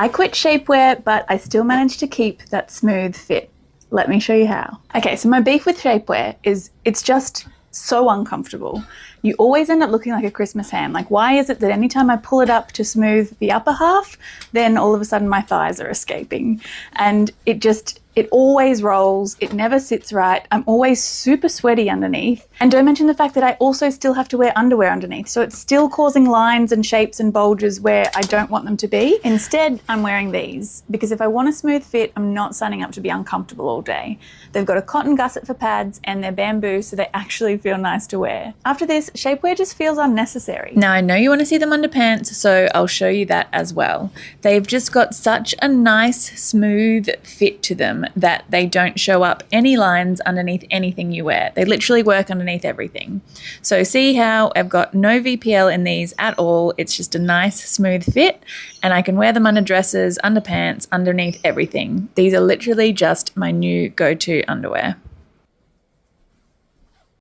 I quit shapewear, but I still managed to keep that smooth fit. Let me show you how. Okay, so my beef with shapewear is it's just so uncomfortable. You always end up looking like a Christmas ham. Like, why is it that anytime I pull it up to smooth the upper half, then all of a sudden my thighs are escaping? And it always rolls. It never sits right. I'm always super sweaty underneath. And don't mention the fact that I also still have to wear underwear underneath. So it's still causing lines and shapes and bulges where I don't want them to be. Instead, I'm wearing these because if I want a smooth fit, I'm not signing up to be uncomfortable all day. They've got a cotton gusset for pads and they're bamboo, so they actually feel nice to wear. After this, shapewear just feels unnecessary. Now, I know you want to see them underpants, so I'll show you that as well. They've just got such a nice, smooth fit to them that they don't show up any lines underneath anything you wear. They literally work underneath everything. So see how I've got no VPL in these at all. It's just a nice smooth fit and I can wear them under dresses, underpants, underneath everything. These are literally just my new go-to underwear.